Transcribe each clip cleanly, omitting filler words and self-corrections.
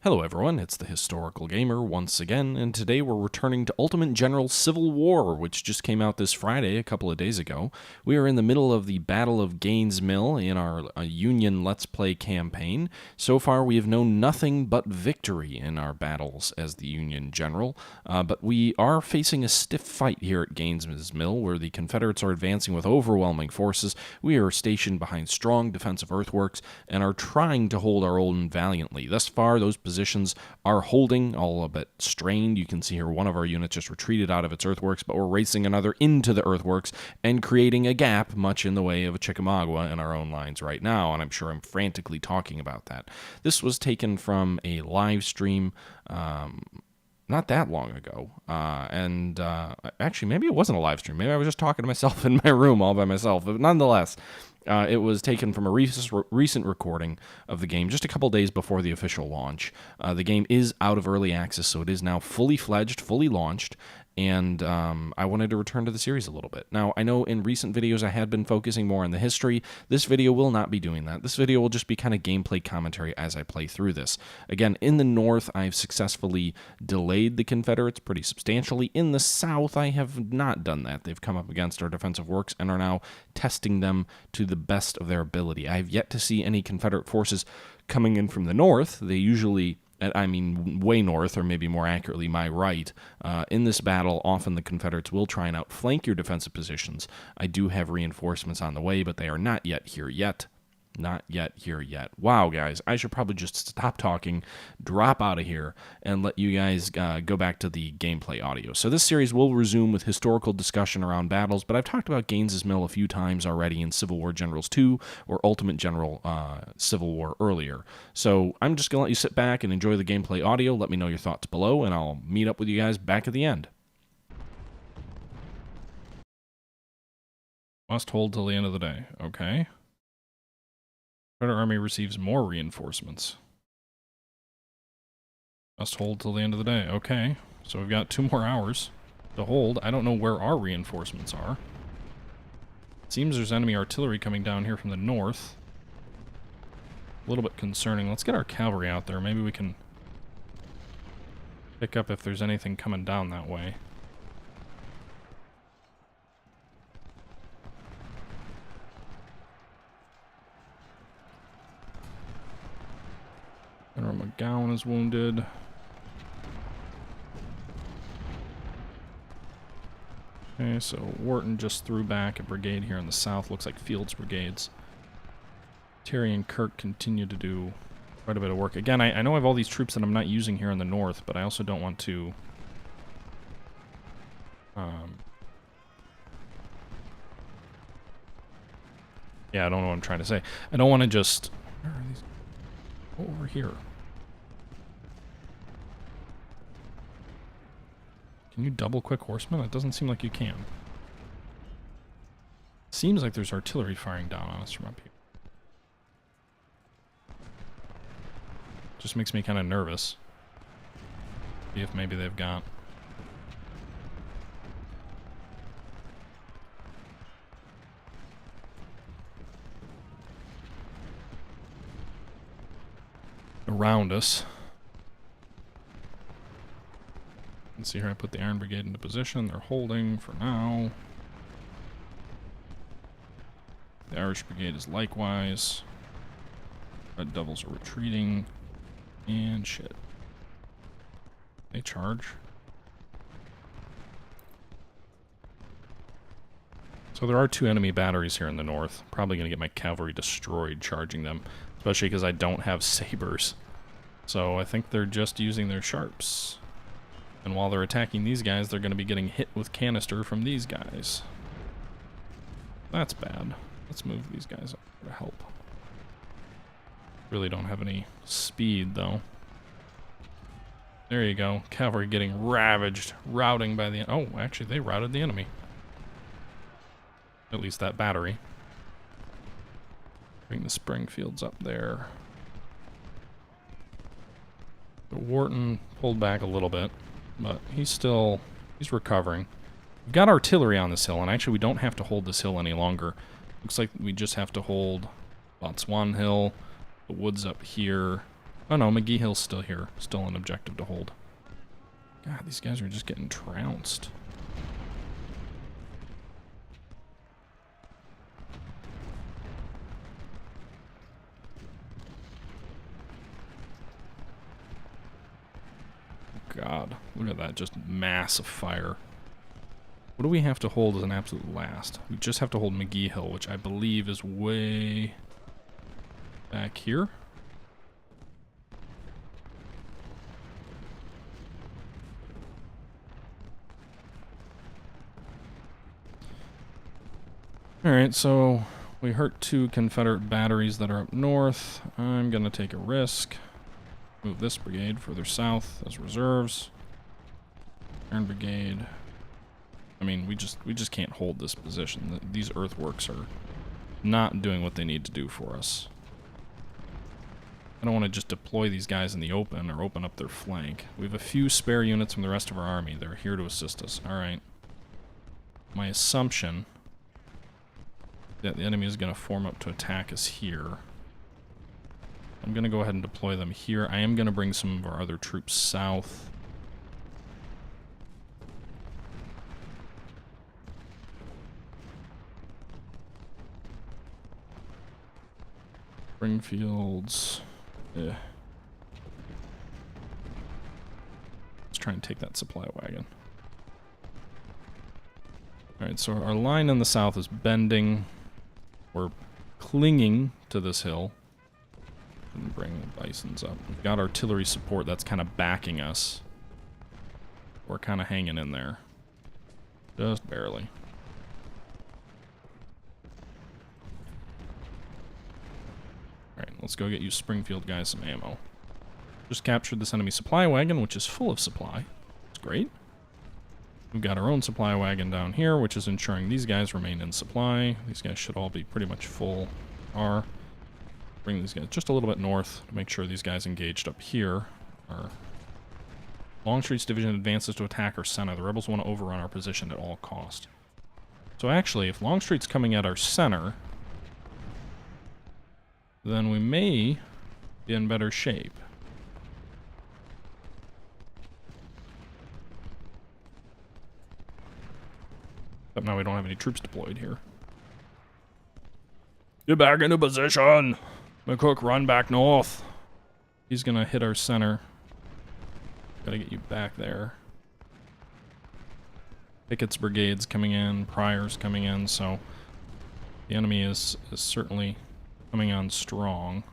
Hello everyone, it's the Historical Gamer once again, and today we're returning to Ultimate General Civil War, which just came out this Friday, a couple of days ago. We are in the middle of the Battle of Gaines Mill in our Union Let's Play campaign. So far we have known nothing but victory in our battles as the Union General, but we are facing a stiff fight here at Gaines Mill, where the Confederates are advancing with overwhelming forces. We are stationed behind strong defensive earthworks, and are trying to hold our own valiantly. Thus far, those positions are holding, all a bit strained. You can see here one of our units just retreated out of its earthworks, but we're racing another into the earthworks and creating a gap much in the way of a Chickamauga in our own lines right now, and I'm sure I'm frantically talking about that. This was taken from a live stream not that long ago, actually maybe it wasn't a live stream. Maybe I was just talking to myself in my room all by myself, but nonetheless, it was taken from a recent recording of the game just a couple days before the official launch. The game is out of early access, so it is now fully fledged, fully launched, and I wanted to return to the series a little bit. Now, I know in recent videos I had been focusing more on the history. This video will not be doing that. This video will just be kind of gameplay commentary as I play through this. Again, in the north, I've successfully delayed the Confederates pretty substantially. In the south, I have not done that. They've come up against our defensive works and are now testing them to the best of their ability. I have yet to see any Confederate forces coming in from the north. They usually, I mean way north, or maybe more accurately my right. In this battle, often the Confederates will try and outflank your defensive positions. I do have reinforcements on the way, but they are not yet here yet. Not yet here yet. Wow, guys, I should probably just stop talking, drop out of here, and let you guys go back to the gameplay audio. So this series will resume with historical discussion around battles, but I've talked about Gaines's Mill a few times already in Civil War Generals 2 or Ultimate General Civil War earlier. So I'm just going to let you sit back and enjoy the gameplay audio. Let me know your thoughts below, and I'll meet up with you guys back at the end. Must hold till the end of the day. Okay. Confederate Army receives more reinforcements. Must hold till the end of the day. Okay, so we've got 2 more hours to hold. I don't know where our reinforcements are. Seems there's enemy artillery coming down here from the north. A little bit concerning. Let's get our cavalry out there. Maybe we can pick up if there's anything coming down that way. General McGowan is wounded. Okay, so Wharton just threw back a brigade here in the south. Looks like Field's brigades. Terry and Kirk continue to do quite a bit of work. Again, I know I have all these troops that I'm not using here in the north, but I also don't want to... yeah, I don't know what I'm trying to say. I don't want to just... Where are these? Over here. Can you double quick horsemen? It doesn't seem like you can. Seems like there's artillery firing down on us from up here. Just makes me kind of nervous. See if maybe they've got... around us. Let's see here, I put the Iron Brigade into position. They're holding for now. The Irish Brigade is likewise. Red Devils are retreating. And shit. They charge. So there are 2 enemy batteries here in the north. Probably going to get my cavalry destroyed charging them. Especially because I don't have sabers. So I think they're just using their sharps. And while they're attacking these guys, they're going to be getting hit with canister from these guys. That's bad. Let's move these guys up to help. Really don't have any speed, though. There you go. Cavalry getting ravaged. Routing by the... oh, actually, they routed the enemy. At least that battery. Bring the Springfields up there. The Wharton pulled back a little bit, but he's recovering. We've got artillery on this hill, and actually we don't have to hold this hill any longer. Looks like we just have to hold Botswan Hill, the woods up here, Oh no, McGee Hill's still here. Still an objective to hold. God, these guys are just getting trounced. God, look at that, just massive fire. What do we have to hold as an absolute last? We just have to hold McGee Hill, which I believe is way back here. Alright, so we hurt 2 Confederate batteries that are up north. I'm gonna take a risk. Move this brigade further south as reserves. Iron Brigade. I mean, we just can't hold this position. These earthworks are not doing what they need to do for us. I don't want to just deploy these guys in the open or open up their flank. We have a few spare units from the rest of our army. They're here to assist us. Alright. My assumption that the enemy is going to form up to attack us here. I'm going to go ahead and deploy them here. I am going to bring some of our other troops south. Springfields. Let's try and take that supply wagon. Alright, so our line in the south is bending. We're clinging to this hill. And bring the bisons up. We've got artillery support that's kind of backing us. We're kind of hanging in there. Just barely. Alright, let's go get you Springfield guys some ammo. Just captured this enemy supply wagon, which is full of supply. It's great. We've got our own supply wagon down here, which is ensuring these guys remain in supply. These guys should all be pretty much full. Bring these guys just a little bit north to make sure these guys engaged up here. Our Longstreet's division advances to attack our center. The rebels want to overrun our position at all cost. So actually, if Longstreet's coming at our center, then we may be in better shape. But now we don't have any troops deployed here. Get back into position! McCook, run back north. He's gonna hit our center. Gotta get you back there. Pickett's brigade's coming in, Pryor's coming in, so the enemy is certainly coming on strong.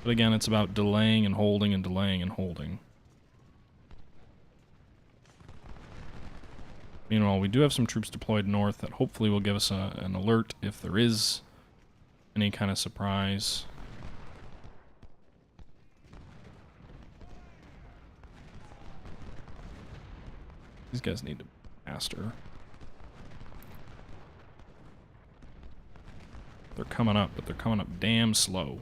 But again, it's about delaying and holding and delaying and holding. Meanwhile, we do have some troops deployed north that hopefully will give us an alert if there is any kind of surprise. These guys need to be faster. They're coming up, but they're coming up damn slow.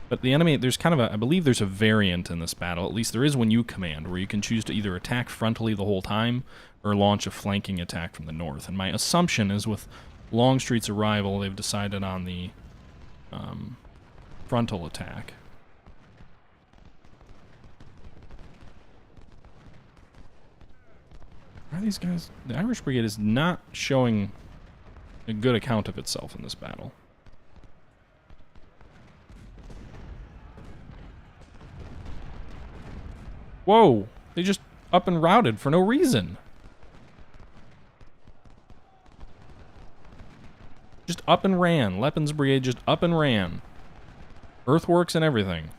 But the enemy, there's kind of a, I believe there's a variant in this battle, at least there is when you command, where you can choose to either attack frontally the whole time, or launch a flanking attack from the north. And my assumption is with Longstreet's arrival, they've decided on the frontal attack. Why are these guys? The Irish Brigade is not showing a good account of itself in this battle. Whoa! They just up and routed for no reason. Just up and ran. Lepin's brigade just up and ran. Earthworks and everything.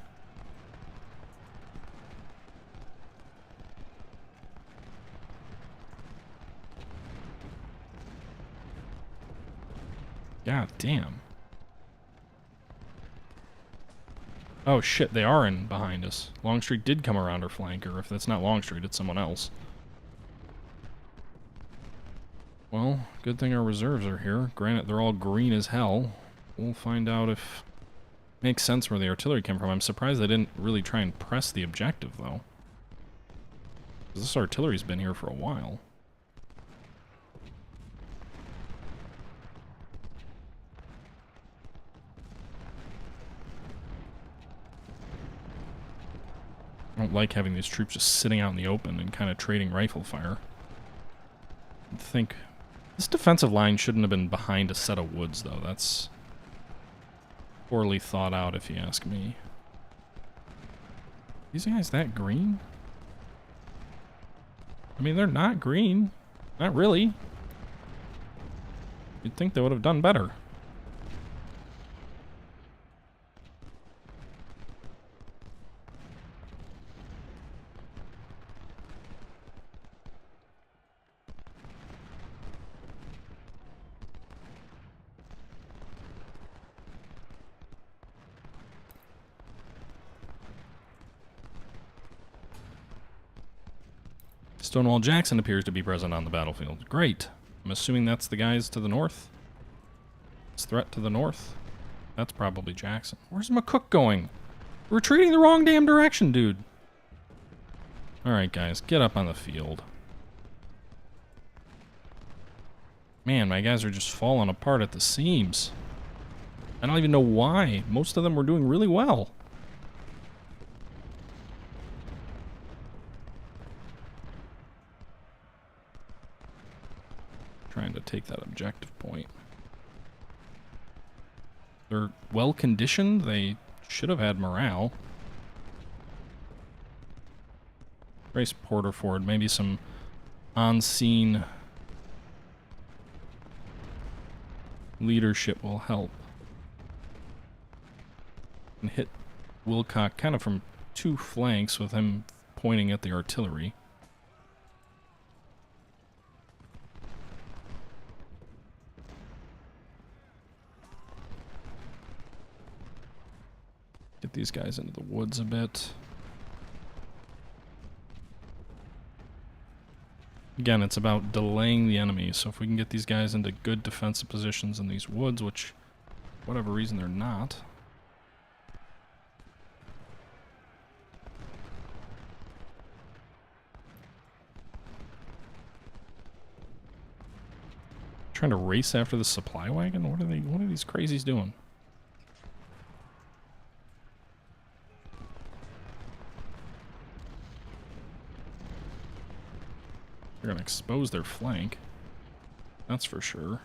God damn. Oh shit, they are in behind us. Longstreet did come around our flank, or if that's not Longstreet, it's someone else. Well, good thing our reserves are here. Granted, they're all green as hell. We'll find out if it makes sense where the artillery came from. I'm surprised they didn't really try and press the objective, though. This artillery's been here for a while. I don't like having these troops just sitting out in the open and kind of trading rifle fire. I think this defensive line shouldn't have been behind a set of woods, though. That's poorly thought out, if you ask me. These guys that green? I mean, they're not green. Not really. You'd think they would have done better. Stonewall Jackson appears to be present on the battlefield. Great. I'm assuming that's the guys to the north. It's threat to the north. That's probably Jackson. Where's McCook going? We're retreating the wrong damn direction, dude. Alright, guys. Get up on the field. Man, my guys are just falling apart at the seams. I don't even know why. Most of them were doing really well. Trying to take that objective point. They're well conditioned. They should have had morale. Race Porter Ford. Maybe some on-scene leadership will help. And hit Wilcock kind of from two flanks with him pointing at the artillery. Get these guys into the woods a bit. Again, it's about delaying the enemy, so if we can get these guys into good defensive positions in these woods, which, for whatever reason, they're not. Trying to race after the supply wagon? What are these crazies doing? They're going to expose their flank. That's for sure.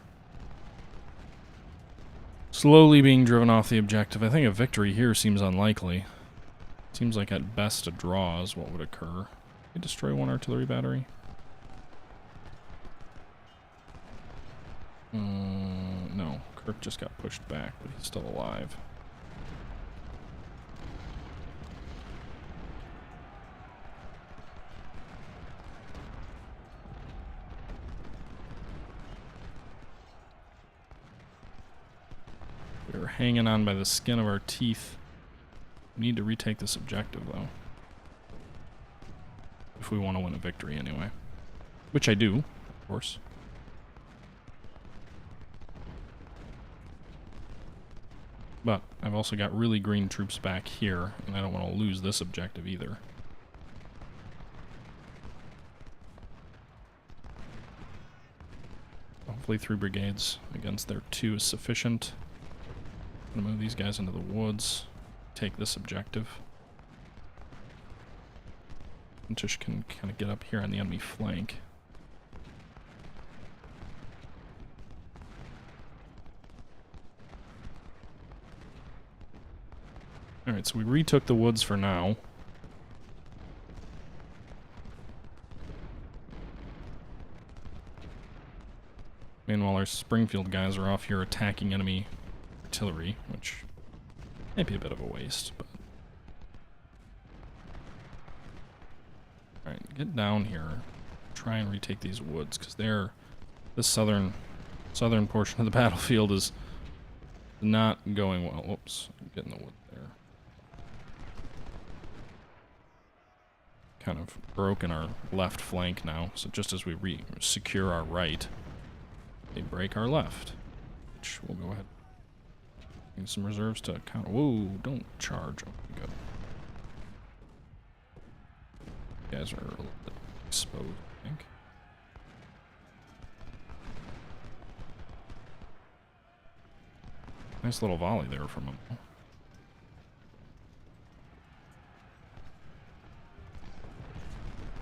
Slowly being driven off the objective. I think a victory here seems unlikely. Seems like at best a draw is what would occur. We destroy one artillery battery. No. Kirk just got pushed back, but he's still alive. We're hanging on by the skin of our teeth. We need to retake this objective, though. If we want to win a victory, anyway. Which I do, of course. But I've also got really green troops back here, and I don't want to lose this objective either. Hopefully 3 brigades against their 2 is sufficient. I'm gonna move these guys into the woods, take this objective. And just can kind of get up here on the enemy flank. Alright, so we retook the woods for now. Meanwhile, our Springfield guys are off here attacking enemy artillery, which may be a bit of a waste, but... Alright, get down here. Try and retake these woods, because they're... This southern portion of the battlefield is not going well. Whoops, get in the wood there. Kind of broken our left flank now, so just as we secure our right, they break our left, which we'll go ahead. Need some reserves to counter. Whoa, don't charge. Oh, good. You guys are a little bit exposed, I think. Nice little volley there from him.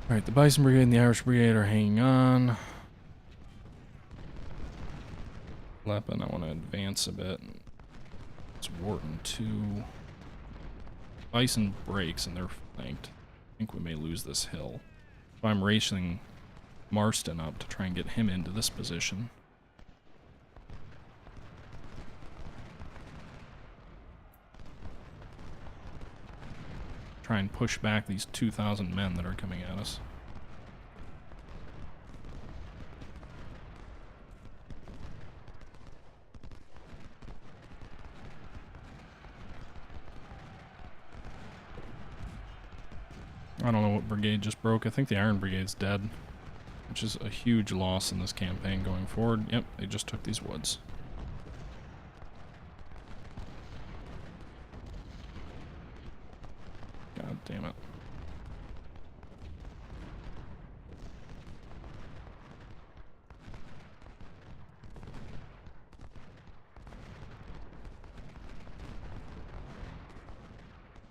Alright, the Bison Brigade and the Irish Brigade are hanging on. Leppin, I want to advance a bit. It's Wharton 2. Bison breaks and they're flanked. I think we may lose this hill. So I'm racing Marston up to try and get him into this position. Try and push back these 2,000 men that are coming at us. I don't know what brigade just broke. I think the Iron Brigade's dead, which is a huge loss in this campaign going forward. Yep, they just took these woods. God damn it.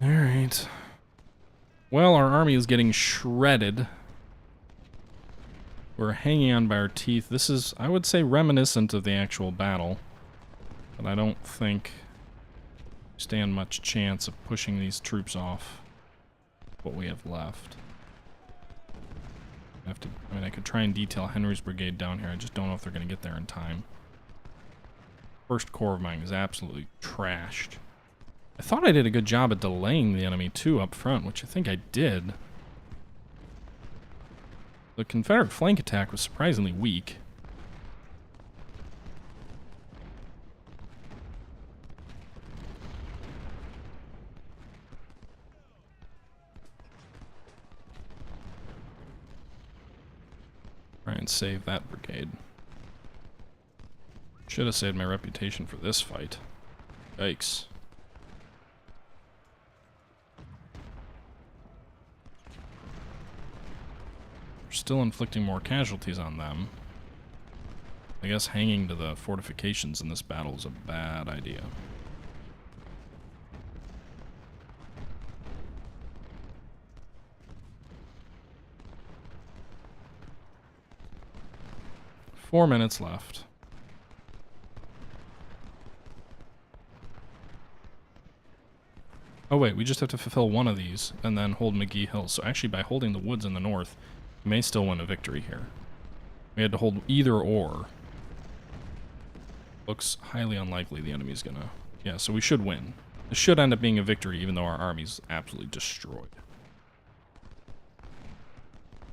All right. Well, our army is getting shredded. We're hanging on by our teeth. This is, I would say, reminiscent of the actual battle. But I don't think we stand much chance of pushing these troops off what we have left. I mean, I could try and detail Henry's brigade down here. I just don't know if they're going to get there in time. First Corps of mine is absolutely trashed. I thought I did a good job at delaying the enemy, too, up front, which I think I did. The Confederate flank attack was surprisingly weak. Try and save that brigade. Should have saved my reputation for this fight. Yikes. Still inflicting more casualties on them. I guess hanging to the fortifications in this battle is a bad idea. Four minutes left. Oh wait, we just have to fulfill one of these and then hold McGee Hill. So actually by holding the woods in the north, we may still win a victory here. We had to hold either or. Looks highly unlikely the enemy's gonna... Yeah, so we should win. This should end up being a victory even though our army's absolutely destroyed.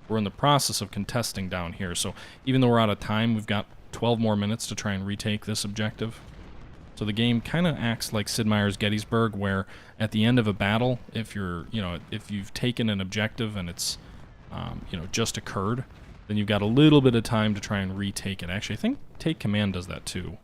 We're in the process of contesting down here, so even though we're out of time, we've got 12 more minutes to try and retake this objective. So the game kind of acts like Sid Meier's Gettysburg, where at the end of a battle, if you're, if you've taken an objective and it's just occurred, then you've got a little bit of time to try and retake it. Actually, I think Take Command does that too.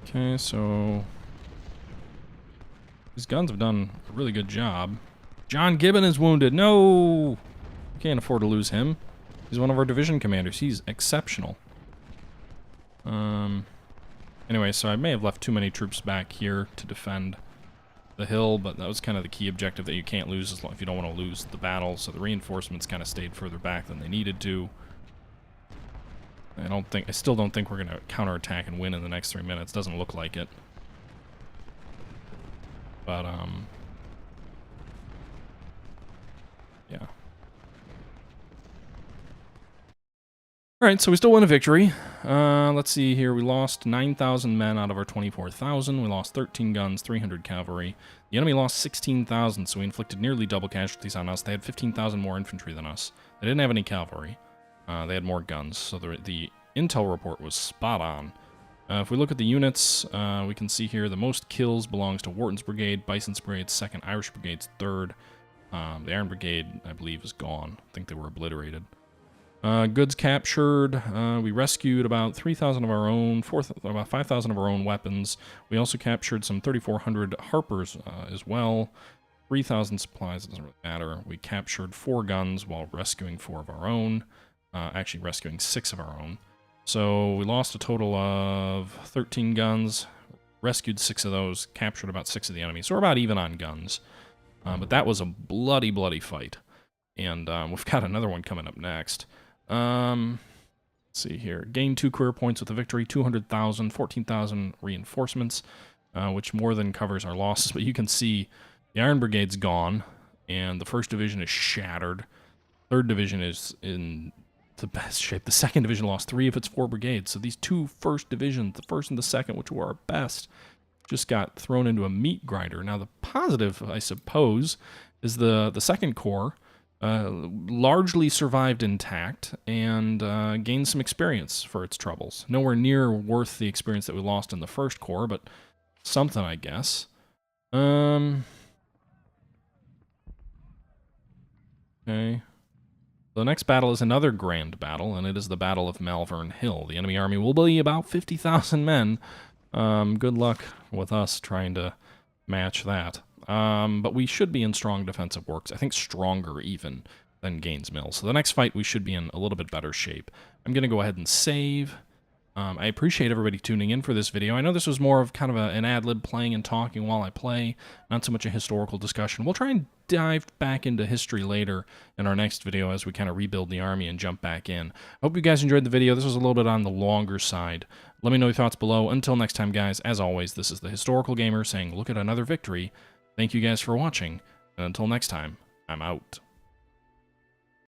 Okay, so these guns have done a really good job. John Gibbon is wounded. No! Can't afford to lose him. He's one of our division commanders. He's exceptional. Anyway, so I may have left too many troops back here to defend the hill, but that was kind of the key objective that you can't lose as long if you don't want to lose the battle. So the reinforcements kind of stayed further back than they needed to. I still don't think we're going to counterattack and win in the next 3 minutes. Doesn't look like it. But, yeah. Alright, so we still win a victory. Let's see here. We lost 9,000 men out of our 24,000. We lost 13 guns, 300 cavalry. The enemy lost 16,000, so we inflicted nearly double casualties on us. They had 15,000 more infantry than us. They didn't have any cavalry. They had more guns, so the intel report was spot on. If we look at the units, we can see here the most kills belongs to Wharton's Brigade, Bison's Brigade 2nd, Irish Brigade's 3rd. The Iron Brigade, I believe, is gone. I think they were obliterated. Goods captured. We rescued about 3,000 of our own, about 5,000 of our own weapons. We also captured some 3,400 Harpers as well. 3,000 supplies. It doesn't really matter. We captured 4 guns while rescuing 4 of our own. Actually, rescuing 6 of our own. So we lost a total of 13 guns, rescued 6 of those, captured about 6 of the enemy. So we're about even on guns. But that was a bloody, bloody fight. And we've got another one coming up next. Let's see here. Gain 2 career points with the victory, 200,000, 14,000 reinforcements, which more than covers our losses. But you can see the Iron Brigade's gone, and the 1st Division is shattered. 3rd Division is in the best shape. The 2nd Division lost 3 of its 4 brigades. So these 2 1st Divisions, the 1st and the 2nd, which were our best, just got thrown into a meat grinder. Now the positive, I suppose, is the 2nd Corps largely survived intact and gained some experience for its troubles. Nowhere near worth the experience that we lost in the 1st Corps, but something, I guess. Okay. The next battle is another grand battle, and it is the Battle of Malvern Hill. The enemy army will be about 50,000 men. Good luck with us trying to match that. But we should be in strong defensive works. I think stronger even than Gaines Mill. So the next fight we should be in a little bit better shape. I'm going to go ahead and save. I appreciate everybody tuning in for this video. I know this was more of kind of an ad-lib playing and talking while I play, not so much a historical discussion. We'll try and dive back into history later in our next video as we kind of rebuild the army and jump back in. I hope you guys enjoyed the video. This was a little bit on the longer side. Let me know your thoughts below. Until next time, guys, as always, this is the Historical Gamer saying, look at another victory. Thank you guys for watching, and until next time, I'm out.